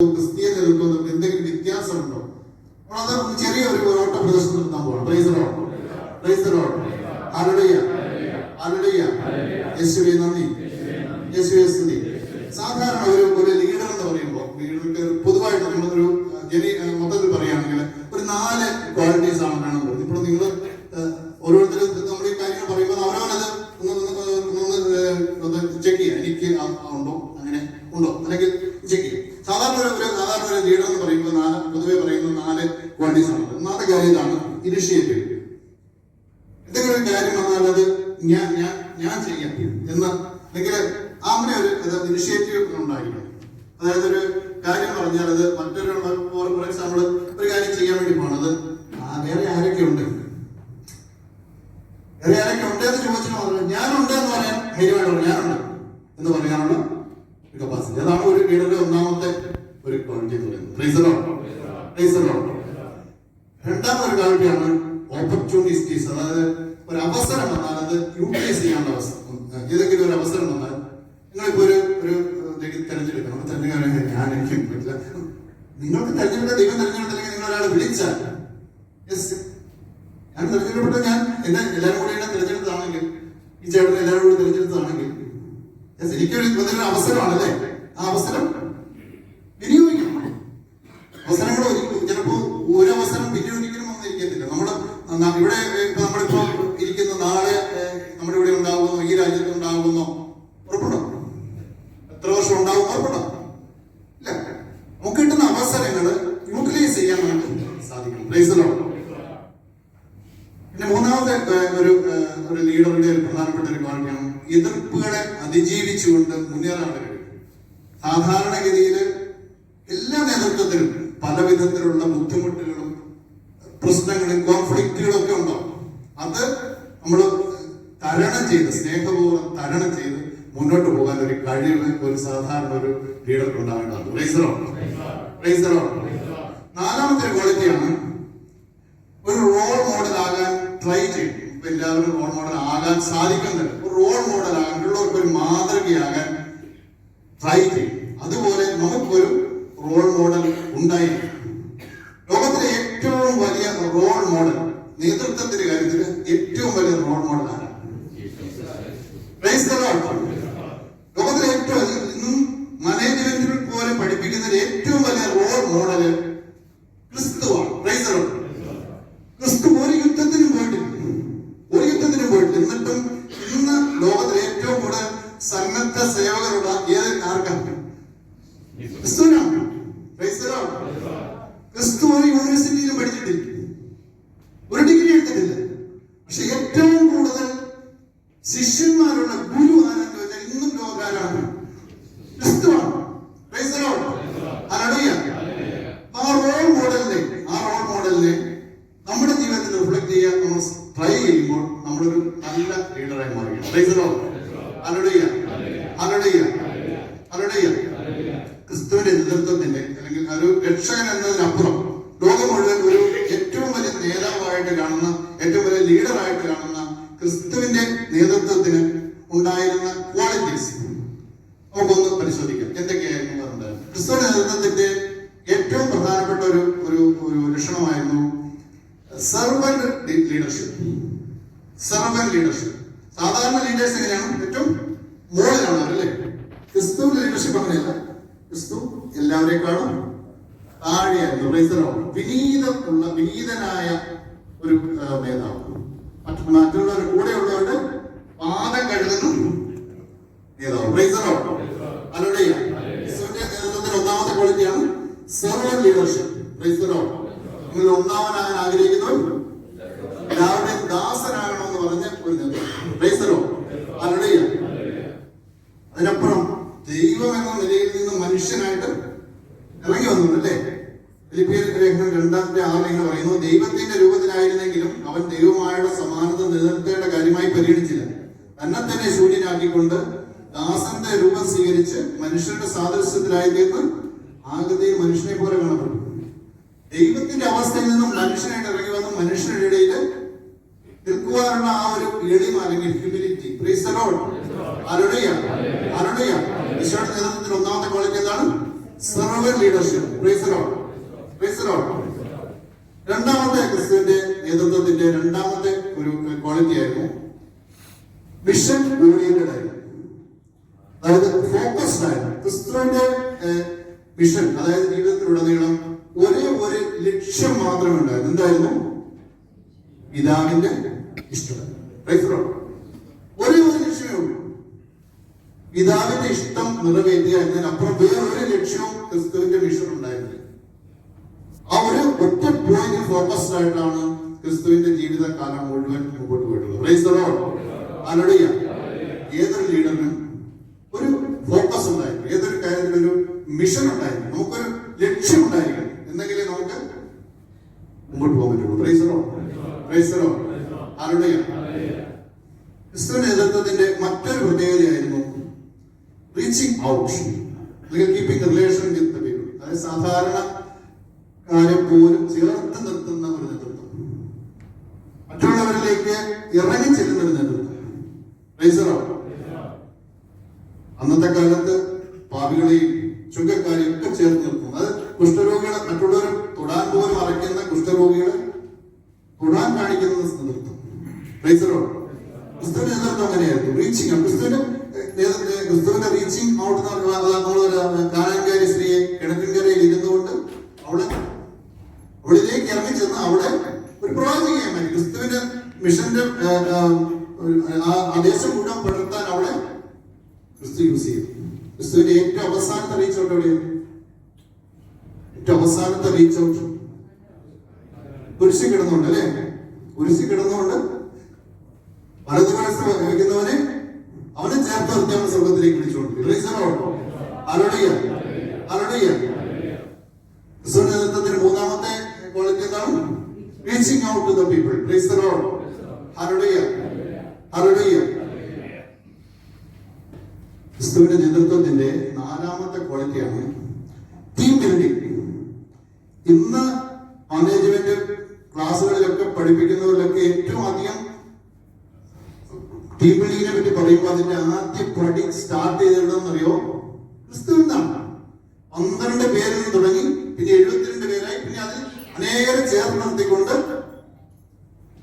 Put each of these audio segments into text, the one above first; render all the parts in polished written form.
ക്രിസ്തീയ നേതൃത്വം തമ്മിൽ എന്തെങ്കിലും വ്യത്യാസമുണ്ടോ? നമ്മളത് ചെറിയൊരു ഓട്ട പ്രദർശനം നടത്താൻ പോകണം. Price the lord, praise the Lord, hallelujah, hallelujah. യേശുവേ നന്ദി, യേശുവേ സ്തുതി. സാധാരണ ഒരു ലീഡർ എന്ന് പറയുമ്പോൾ ലീഡർക്ക് പൊതുവായിട്ട് നമ്മളൊരു മൊത്തത്തിൽ പറയുകയാണെങ്കിൽ ഒരു 4 ക്വാളിറ്റീസ് ആണ് വേണം പറയുന്നത്. ഇപ്പോൾ നിങ്ങൾ ഓരോരുത്തരും നമ്മൾ ഈ കാര്യങ്ങൾ പറയുമ്പോൾ അവരവനത് ഒന്ന് ചെക്ക് ചെയ്യുക. എനിക്ക് ഉണ്ടോ, അങ്ങനെ ഉണ്ടോ, അല്ലെങ്കിൽ ചെക്ക് ചെയ്യും. സാധാരണ ഒരു ലീഡർ എന്ന് പറയുമ്പോൾ പൊതുവെ പറയുന്ന 4 ക്വാളിറ്റീസ് ആണ്. ഒന്നാമത്തെ കാര്യം ഇതാണ്, ഇനിഷ്യേറ്റീവ്. എന്തെങ്കിലും ഒരു കാര്യം വന്നാൽ അത് ഞാൻ ചെയ്യാം എന്ന് അല്ലെങ്കിൽ അങ്ങനെ ഒരു ഇനിഷ്യേറ്റീവ് ഉണ്ടായിരിക്കണം. അതായത് ഒരു കാര്യം പറഞ്ഞാൽ അത് മറ്റൊരു ഫോർ എക്സാമ്പിൾ ഒരു കാര്യം ചെയ്യാൻ വേണ്ടി പോകണത് വേറെ ആരൊക്കെ ഉണ്ട് എന്ന് ചോദിച്ചു മാത്രമേ ഞാനുണ്ട് എന്ന് പറയാൻ ധൈര്യമായിട്ടുള്ള ഞാനുണ്ട് എന്ന് പറയാനുള്ള കപ്പാസിറ്റി. അതാണ് ഒരു ലീഡറുടെ ഒന്നാമത്തെ ഒരു ക്വാളിറ്റി എന്ന് പറയുന്നത്. Price the lord, praise the Lord. രണ്ടാമത്തെ ഒരു ക്വാളിറ്റിയാണ് ഓപ്പർച്യൂണിറ്റീസ്. അതായത് ഒരു അവസരം വന്നാൽ അത് യൂട്ടിലൈസ് ചെയ്യാനുള്ള അവസരം. ഏതെങ്കിലും ഒരു അവസരം വന്നാൽ നിങ്ങളിപ്പോ ഒരു തെരഞ്ഞെടുക്കണം. തെരഞ്ഞെടുക്കാൻ ഞാൻ എനിക്കും പറ്റില്ല. നിങ്ങൾക്ക് തെരഞ്ഞെടുത്ത ദൈവം തെരഞ്ഞെടുത്തില്ലെങ്കിൽ നിങ്ങൾ ഒരാളെ വിളിച്ചാൽ ഞാൻ തെരഞ്ഞെടുപ്പെട്ട ഞാൻ എന്നെ എല്ലാവരും കൂടി എന്നെ തിരഞ്ഞെടുത്താണെങ്കിൽ ഈ ചേട്ടനെ എല്ലാവരും കൂടി തിരഞ്ഞെടുത്താണെങ്കിൽ എനിക്കൊരു അവസരമാണല്ലേ, ആ അവസരം വിനിയോഗിക്കണം. അവസരങ്ങൾ ചിലപ്പോ ഒരു അവസരം പിന്നെ ഒരിക്കലും വന്നിരിക്കത്തില്ല. ഇവിടെ നമ്മളിപ്പോ ഇരിക്കുന്ന നാളെ നമ്മുടെ ഇവിടെ ഉണ്ടാകുമെന്നോ ഈ രാജ്യത്ത് ഉണ്ടാകുമെന്നോ ഉറപ്പുണ്ടോ? എത്ര വർഷം ഉണ്ടാവും ഉറപ്പുണ്ടോ? ഇല്ല. നമുക്ക് കിട്ടുന്ന അവസരങ്ങൾ യൂട്ടിലൈസ് ചെയ്യാൻ നമുക്ക് സാധിക്കണം. Price the Lord. പിന്നെ മൂന്നാമത്തെ ഒരു ലീഡറുടെ ഒരു പ്രധാനപ്പെട്ട ഒരു ക്വാളിറ്റിയാണ് എതിർപ്പുകളെ അതിജീവിച്ചുകൊണ്ട് മുന്നേറാൻ കഴിയും. സാധാരണഗതിയിൽ എല്ലാ നേതൃത്വത്തിലും പല വിധത്തിലുള്ള ബുദ്ധിമുട്ടുകളും പ്രശ്നങ്ങളും കോൺഫ്ലിക്റ്റുകളും ഒക്കെ ഉണ്ടാവും. അത് നമ്മൾ തരണം ചെയ്ത് സ്നേഹപൂർവ്വം തരണം ചെയ്ത് മുന്നോട്ട് പോകാൻ ഒരു കഴിവ് ഒരു സാധാരണ ഒരു ലീഡർക്ക് ഉണ്ടാവേണ്ടതാണ്. Praise the lord, praise the lord. നാലാമത്തെ ഒരു ക്വാളിറ്റിയാണ് ഒരു റോൾ മോഡൽ ആകാൻ ട്രൈ ചെയ്യും. ഇപ്പൊ എല്ലാവരും റോൾ മോഡൽ ആകാൻ സാധിക്കുന്നില്ല. ഒരു റോൾ മോഡൽ ആകാൻ ഉള്ളവർക്ക് ഒരു മാതൃകയാകാൻ ട്രൈ ചെയ്യും. അതുപോലെ നമുക്കൊരു റോൾ മോഡൽ ഉണ്ടായിരിക്കും. ലോകത്തിലെ ഏറ്റവും വലിയ റോൾ മോഡൽ നേതൃത്വത്തിന്റെ കാര്യത്തിൽ ഏറ്റവും വലിയ റോൾ മോഡൽ ആണ്. Price the Lord. ലോകത്തിലെ ഏറ്റവും ഇന്നും മാനേജ്മെന്റിൽ പോലെ പഠിപ്പിക്കുന്ന ഏറ്റവും വലിയ റോൾ മോഡല് ക്രിസ്തുവാണ്. Price the lord. ക്രിസ്തു ഒരു യുദ്ധത്തിനും പോയിട്ടില്ല. എന്നിട്ടും ഇന്ന് ലോകത്തിലെ ഏറ്റവും കൂടുതൽ സന്നദ്ധ സേവകരുള്ള ആർക്കാണ്? ക്രിസ്തുവിനാണ്. Praise the lord. ക്രിസ്തു ഒരു യൂണിവേഴ്സിറ്റിയിലും പഠിച്ചിട്ടില്ല, ഒരു ഡിഗ്രി എടുത്തിട്ടില്ല. പക്ഷെ ഏറ്റവും കൂടുതൽ ശിഷ്യന്മാരുള്ള ഗുരു ആരെന്ന് വെച്ചാൽ ഇന്നും ലോകാരാണ് ക്രിസ്തുവാണ്. Price the Lord. ഹല്ലേലൂയ. ആ റോൾ മോഡലിനെ നമ്മുടെ ജീവിതത്തിൽ റിഫ്ലക്ട് ചെയ്യാൻ നമ്മൾ ട്രൈ ചെയ്യുമ്പോൾ നമ്മളൊരു നല്ല ലീഡറായി മാറുകയാണ്. Price the Lord. Hallelujah, hallelujah, hallelujah. ക്രിസ്തുവിന്റെ നേതൃത്വത്തിന്റെ അല്ലെങ്കിൽ ഒരു രക്ഷകൻ എന്നതിനപ്പുറം ലോകം മുഴുവൻ ഒരു ഏറ്റവും വലിയ നേതാവായിട്ട് കാണുന്ന, ഏറ്റവും വലിയ ലീഡറായിട്ട് കാണുന്ന ക്രിസ്തുവിന്റെ നേതൃത്വത്തിന് ഉണ്ടായിരുന്ന ക്വാളിറ്റീസ് നമുക്കൊന്ന് പരിശോധിക്കാം. എന്തൊക്കെയായിരുന്നു പറഞ്ഞത്? ക്രിസ്തുവിന്റെ നേതൃത്വത്തിന്റെ ഏറ്റവും പ്രധാനപ്പെട്ട ഒരു ലക്ഷണമായിരുന്നു സെർവന്റ് ലീഡർഷിപ്പ്. Servant leadership. സാധാരണ ലീഡേഴ്സ് എങ്ങനെയാണ്? ഏറ്റവും മുകളിലാണ് അല്ലേ? ക്രിസ്തുവിന്റെ ലീഡർഷിപ്പ് അങ്ങനെയല്ല. ക്രിസ്തു എല്ലാവരെക്കാളും താഴെയായിരുന്നു. Praise the lord. വിനീതനായ ഒരു നേതാവ്. മറ്റുള്ളവരുടെ കൂടെയുള്ളവരുടെ പാദം കഴുകുന്ന നേതാവ്. Praise the Lord. ഹല്ലേലൂയ. ക്രിസ്തുവിന്റെ നേതൃത്വത്തിന്റെ ഒന്നാമത്തെ ക്വാളിറ്റിയാണ് servant leadership. Praise the lord. നിങ്ങൾ ഒന്നാമനാകാൻ ആഗ്രഹിക്കുന്നവർ എല്ലാവരുടെയും ദാസനാകണമെന്ന് പറഞ്ഞ ഒരു നേതൃത്വം. Praise the Lord. ഹല്ലേലൂയ. അതിനപ്പുറം ദൈവം എന്ന നിലയിൽ നിന്ന് മനുഷ്യനായിട്ട് ഇറങ്ങി വന്നു അല്ലേ? ഫിലിപ്പിയർ ലേഖനം 2:6 പറയുന്നു, ദൈവത്തിന്റെ രൂപത്തിലായിരുന്നെങ്കിലും അവൻ ദൈവമായുള്ള സമാനത നിലനിർത്തേണ്ട കാര്യമായി പരിഗണിച്ചില്ല. തന്നെ ശൂന്യനാക്കിക്കൊണ്ട് ദാസന്റെ രൂപം സ്വീകരിച്ച് മനുഷ്യരുടെ സാദൃശ്യത്തിലായി തീർന്ന് ആകൃതിയിൽ മനുഷ്യനെ പോലെ കാണപ്പെട്ടു. ദൈവത്തിന്റെ അവസ്ഥയിൽ നിന്നും മനുഷ്യനായിട്ട് ഇറങ്ങി വന്ന മനുഷ്യരുടെ ഇടയിൽ നിൽക്കുവാനുള്ള ആ ഒരു എളിമ അല്ലെങ്കിൽ humility. Price the Lord. Hallelujah, hallelujah. ഈശോയുടെ നേതൃത്വത്തിൽ ഒന്നാമത്തെ ക്വാളിറ്റി എന്താണ്? Servant leadership. Praise the lord. Praise the Lord. രണ്ടാമത്തെ ക്രിസ്തുവിന്റെ നേതൃത്വത്തിന്റെ രണ്ടാമത്തെ ഒരു ക്വാളിറ്റി ആയിരുന്നു മിഷൻ ഓറിയന്റഡ് ആയിരുന്നു. അതായത് ഫോക്കസ്ഡ് ആയിരുന്നു. ക്രിസ്തുവിന്റെ മിഷൻ, അതായത് ജീവിതത്തിലുടനീളം ഒരേ ഒരു ലക്ഷ്യം മാത്രമേ ഉണ്ടായിരുന്നു. എന്തായിരുന്നു? പിതാവിന്റെ ഇഷ്ടം. Price the Lord. ഒരേ ഒരു ലക്ഷ്യമേ ഉള്ളൂ, പിതാവിന്റെ ഇഷ്ടം നിറവേറ്റുക എന്നതിനപ്പുറം വേറൊരു ലക്ഷ്യവും ക്രിസ്തുവിന്റെ മിഷൻ ഉണ്ടായിരുന്നില്ല. ആ ഒരു ഒറ്റ പോയിന്റിൽ ഫോക്കസ്ഡ് ആയിട്ടാണ് ക്രിസ്തുവിന്റെ ജീവിതകാലം മുഴുവൻ മുമ്പോട്ട് പോയിട്ടുള്ളത്. Price the Lord. ഹല്ലേലൂയ. ഏതൊരു ലീഡറിനും ഒരു ഫോക്കസ് ഉണ്ടായിരിക്കും, ഏതൊരു കാര്യത്തിലൊരു മിഷൻ ഉണ്ടായിരിക്കും, നമുക്കൊരു ലക്ഷ്യം ഉണ്ടായിരിക്കും, എന്നെങ്കിലേ നമുക്ക് മുമ്പോട്ട് പോകാൻ പറ്റുള്ളൂ. Price the lord. Praise the Lord. Hallelujah. ക്രിസ്തു നേതൃത്വത്തിന്റെ മറ്റൊരു പ്രത്യേകതയായിരുന്നു റീച്ചിങ് ഔട്ട്, അല്ലെങ്കിൽ keeping relation with the people. അതായത് സാധാരണക്കാരെ പോലും ചേർത്ത് നിർത്തുന്ന ഒരു നേതൃത്വം, മറ്റുള്ളവരിലേക്ക് ഇറങ്ങി ചെല്ലുന്ന ഒരു നേതൃത്വം. Praise the Lord. അന്നത്തെ കാലത്ത് പാപികളെയും ചുങ്കക്കാരെയും ഒക്കെ ചേർത്ത് നിർത്തും. അത് കുഷ്ഠരോഗികളെ, മറ്റുള്ളവർ തൊടാൻ പോലും അറയ്ക്കുന്ന കുഷ്ഠരോഗികളെ തൊടാൻ കാണിക്കുന്ന നേതൃത്വം. Praise the Lord. ക്രിസ്തുവിന്റെ നേതൃത്വം അങ്ങനെയായിരുന്നു. Reaching out. ക്രിസ്തുവിന്റെ റീച്ചിങ് ഔട്ട് എന്ന് പറഞ്ഞാൽ കാനാൻകാരി സ്ത്രീയെ കിണറ്റിൻകരയിൽ ഇരുന്നുകൊണ്ട് അവളിലേക്ക് ഇറങ്ങി ചെന്ന് അവിടെ ഒരു പ്രവാചകയായി മാറ്റി. ക്രിസ്തുവിന്റെ മിഷന്റെ ആദേശം മുഴുവൻ പടർത്താൻ അവളെ ക്രിസ്തു യൂസ് ചെയ്തു. ക്രിസ്തുവിന്റെ ഏറ്റവും അവസാനത്തെ റീച്ച് ഔട്ട് എവിടെയാണ്? ഏറ്റവും അവസാനത്തെ റീച്ച് ഔട്ട് കുരിശി കിടന്നുകൊണ്ട്, അല്ലെ? കുരിശി കിടന്നുകൊണ്ട് വലതുവശത്ത് വഹിക്കുന്നവനെ അവനെ ചേർത്ത് നിർത്തിയാണ് സ്വർഗത്തിലേക്ക് വിളിച്ചുകൊണ്ട്. ക്രിസ്തുവിന്റെ നേതൃത്വത്തിന്റെ മൂന്നാമത്തെ ക്വാളിറ്റി എന്താണ്? Reaching out to the people. Praise the Lord. Hallelujah. Hallelujah. ക്രിസ്തുവിന്റെ നേതൃത്വത്തിന്റെ നാലാമത്തെ ക്വാളിറ്റിയാണ് ടീം ബിൽഡിംഗ്. ഇന്ന് മാനേജ്മെന്റ് ക്ലാസ്സുകളിലൊക്കെ പഠിപ്പിക്കുന്നവരിലൊക്കെ ഏറ്റവും അധികം ടീം ബിൽഡിങ്ങിനെ പറ്റി പറയുമ്പോൾ അതിന്റെ ആദ്യ പടി സ്റ്റാർട്ട് ചെയ്തതെന്നറിയോ? ക്രിസ്തുവിൽ നിന്നാണ്. 12 പേരിൽ നിന്ന് തുടങ്ങി, പിന്നെ 72 പേരായി, പിന്നെ അതിൽ അനേകം ചേർത്ത് നിർത്തിക്കൊണ്ട്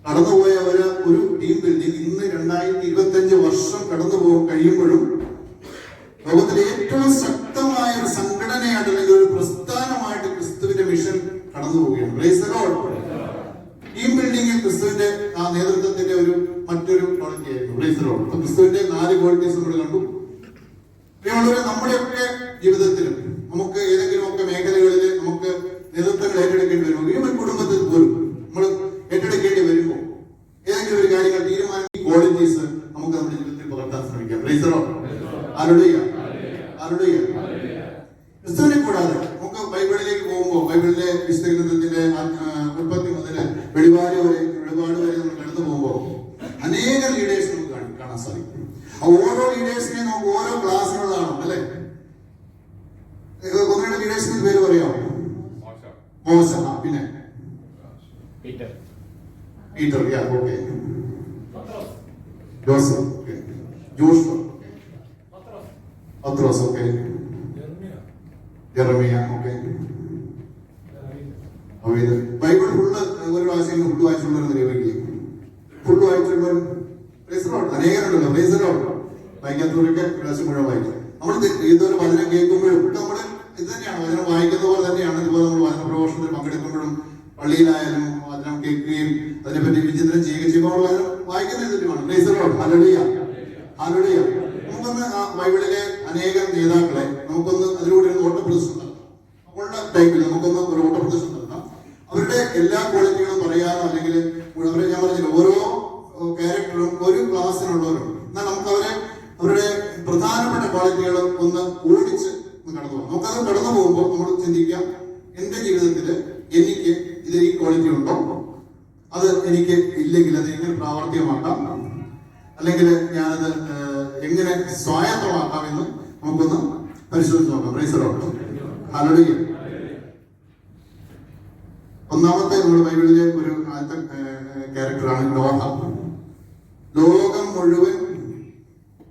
കടന്നുപോയ ഒരു ടീം ബിൽഡിംഗ് ഇന്ന് 2025 വർഷം കടന്നു കഴിയുമ്പോഴും ലോകത്തിലെ ഏറ്റവും ശക്തമായ ഒരു സംഘടനയായിട്ട്, അല്ലെങ്കിൽ ഒരു പ്രസ്ഥാനമായിട്ട് ക്രിസ്തുവിന്റെ മിഷൻ കടന്നു പോവുകയാണ്. Price the Lord. ടീം ബിൽഡിംഗിൽ ക്രിസ്തുവിന്റെ ആ നേതൃത്വത്തിന്റെ മറ്റൊരു ക്വാളിറ്റി ആയിരുന്നു. Price the Lord. ക്രിസ്തുവിന്റെ 4 ക്വാളിറ്റീസ് നമ്മൾ കണ്ടു. പ്രിയമുള്ളവരെ, നമ്മുടെയൊക്കെ ജീവിതത്തിലും നമുക്ക് ഏതെങ്കിലുമൊക്കെ മേഖലകളിൽ നമുക്ക് നേതൃത്വങ്ങൾ ഏറ്റെടുക്കേണ്ടി വരുമ്പോൾ, ഈവൻ കുടുംബത്തിൽ പോലും നമ്മൾ ഏറ്റെടുക്കേണ്ടി വരുമ്പോൾ ഏതെങ്കിലും ഒരു കാര്യങ്ങൾ തീരുമാനിക്കുന്ന ക്വാളിറ്റീസ് നമുക്ക് നമ്മുടെ ജീവിതത്തിൽ പകർത്താൻ ശ്രമിക്കാം. Price the Lord. Hallelujah. Hallelujah. ക്രിസ്തുവിനെ കൂടാതെ നമുക്ക് ബൈബിളിലേക്ക് പോകുമ്പോൾ, ബൈബിളിലെ വിശുദ്ധ ഉൽപ്പത്തി മുതൽ വെളിപാട് വരെ നമ്മൾ കടന്നു പോകുമ്പോൾ അനേക ലീഡേഴ്സ് നമുക്ക് കാണാൻ സാധിക്കും. ഓരോ ലീഡേഴ്സിനെ നമുക്ക് ഓരോ ക്ലാസ്സുകളാണ്, അല്ലെ? ഒന്നരുടെ ലീഡേഴ്സിന്റെ പേര് പറയാമോ? മോശ. പിന്നെ പീറ്റർ. ഓക്കെ. ജോസഫ്. ജോഷുവ. പത്രോസ്. Okay. Jeremiah. Okay. Bible full ഒരു പ്രാവശ്യം ഫുള്ള് വായിച്ചുള്ളവർ നിരൂപിക്കുകയും ഫുള്ള് വായിച്ചുള്ളവർ അനേകരുണ്ടല്ലോ. Praise the lord. വായിക്കാത്തവരൊക്കെ പ്രാവശ്യം മുഴുവൻ വായിക്കും. നമ്മൾ ഇതൊരു വചനം കേൾക്കുമ്പോഴും നമ്മൾ ഇത് തന്നെയാണ്, വചനം വായിക്കുന്ന പോലെ തന്നെയാണ്. ഇതുപോലെ നമ്മൾ വചന പ്രഘോഷണത്തിൽ പങ്കെടുക്കുമ്പോഴും പള്ളിയിലായാലും വചനം കേൾക്കുകയും അതിനെപ്പറ്റി വിചിന്തനം ചെയ്യുകയും ചെയ്യുമ്പോൾ വചനം വായിക്കുന്ന തുല്യമാണ്. Price the Lord. Hallelujah. Hallelujah. നമുക്കൊന്ന് ആ ബൈബിളിലെ അനേകം നേതാക്കളെ നമുക്കൊന്ന് അതിലൂടെ ഒരു ഓട്ടപ്രദർശനം നടത്താം. നമ്മളുടെ ടൈമിൽ നമുക്കൊന്ന് ഒരു ഓട്ടപ്രദർശനം നടത്താം. അവരുടെ എല്ലാ ക്വാളിറ്റികളും പറയാനോ, അല്ലെങ്കിൽ അവരെ ഞാൻ പറഞ്ഞില്ല, ഓരോ ക്യാരക്ടറും ഒരു ക്ലാസ്സിനുള്ളവരും. എന്നാൽ നമുക്ക് അവരുടെ പ്രധാനപ്പെട്ട ക്വാളിറ്റികൾ ഒന്ന് ഓടിച്ച് കടന്നു പോകാം. നമുക്കത് കടന്നു പോകുമ്പോൾ നമ്മൾ ചിന്തിക്കാം, എന്റെ ജീവിതത്തിൽ എനിക്ക് ഇത് ഈ ക്വാളിറ്റി ഉണ്ടോ, അത് എനിക്ക് ഇല്ലെങ്കിൽ അത് എങ്ങനെ പ്രാവർത്തികമാക്കാം, അല്ലെങ്കിൽ ഞാനത് എങ്ങനെ സ്വായത്തമാക്കാമെന്ന് നമുക്കൊന്ന് പരിശോധിച്ച് നോക്കാം. Price the Lord. ഹല്ലേലൂയ. ഒന്നാമത്തെ നമ്മുടെ ബൈബിളിലെ ഒരു ആദ്യത്തെ ക്യാരക്ടറാണ് നോഹ. ലോകം മുഴുവൻ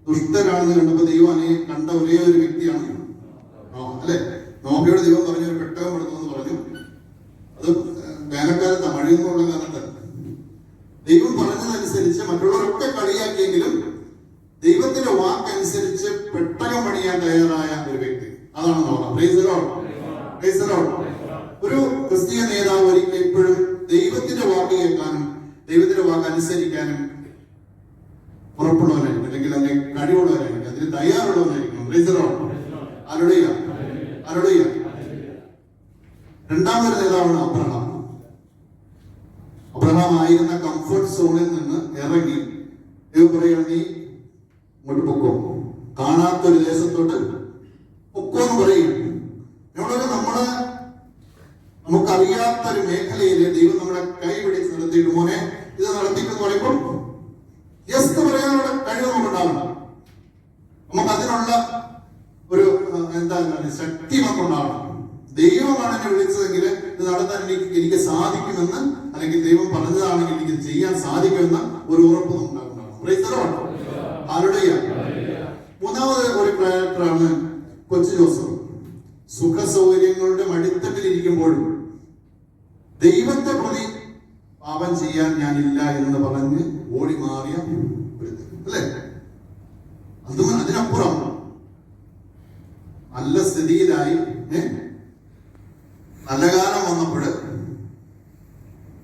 ദുഷ്ടരാണെന്ന് കണ്ടപ്പോൾ ദൈവം കണ്ട ഒരേ ഒരു വ്യക്തിയാണ് നോഹ, അല്ലെ? നോബിയോട് ദൈവം പറഞ്ഞു ഒരു പെട്ടകം എടുത്തു പറഞ്ഞു. അത് വേനൽക്കാലത്ത് മഴയൊന്നുള്ള കാലത്ത് ദൈവം പറഞ്ഞതനുസരിച്ച് മറ്റുള്ളവരൊക്കെ കളിയാക്കിയെങ്കിലും ദൈവത്തിന്റെ വാക്കനുസരിച്ച് പെട്ടകം പണിയാൻ തയ്യാറായ ഒരു വ്യക്തി. അതാണ് നോക്കാം. Price the lord. Praise the Lord. ഒരു ക്രിസ്തീയ നേതാവ് ഒരിക്കലും എപ്പോഴും ദൈവത്തിന്റെ വാക്ക് കേൾക്കാനും ദൈവത്തിന്റെ വാക്ക് അനുസരിക്കാനും ഉറപ്പുള്ളവനായിരിക്കും, അല്ലെങ്കിൽ അതിന് കഴിവുള്ളവനായിരിക്കും, അതിന് തയ്യാറുള്ളവനായിരിക്കും. Praise the Lord. Hallelujah. Hallelujah. രണ്ടാമതൊരു നേതാവാണ് അബ്രഹാം. അബ്രഹാം ആയിരുന്ന കംഫർട്ട് സോണിൽ നിന്ന് ഇറങ്ങി ദൈവം പറയുകയാണ്, നീ ഇങ്ങോട്ട് പൊക്കോ, കാണാത്തൊരു ദേശത്തോട്ട് പൊക്കോ എന്ന് പറയും. ഇവിടെ നമുക്കറിയാത്തൊരു മേഖലയില് ദൈവം നമ്മുടെ കൈ പിടിച്ച് നിർത്തിയിട്ട് മോനെ ഇത് നടത്തിക്കെന്ന് പറയുമ്പോൾ യെസ് പറയാനുള്ള കഴിവ് നമുക്കുണ്ടാവണം. നമുക്ക് അതിനുള്ള ഒരു ശക്തി നമുക്കുണ്ടാവണം. ദൈവമാണ് എന്നെ വിളിച്ചതെങ്കിൽ ഇത് നടത്താൻ എനിക്ക് സാധിക്കുമെന്ന്, അല്ലെങ്കിൽ ദൈവം പറഞ്ഞതാണെങ്കിൽ എനിക്ക് ചെയ്യാൻ സാധിക്കുമെന്ന ഒരു ഉറപ്പ് നമുക്കുണ്ടാകുന്നതാണ്. Praise the Lord. ഹല്ലേലൂയ. മൂന്നാമത് ഒരു ക്യാരക്ടറാണ് കൊച്ചു ജോസഫ്. സുഖ സൗകര്യങ്ങളുടെ മടിത്തട്ടിലിരിക്കുമ്പോഴും ദൈവത്തെ പ്രതി പാപം ചെയ്യാൻ ഞാനില്ല എന്ന് പറഞ്ഞ് ഓടി മാറിയ അല്ലേ? അതിനപ്പുറം നല്ല സ്ഥിതിയിലായി നല്ല കാലം വന്നപ്പോൾ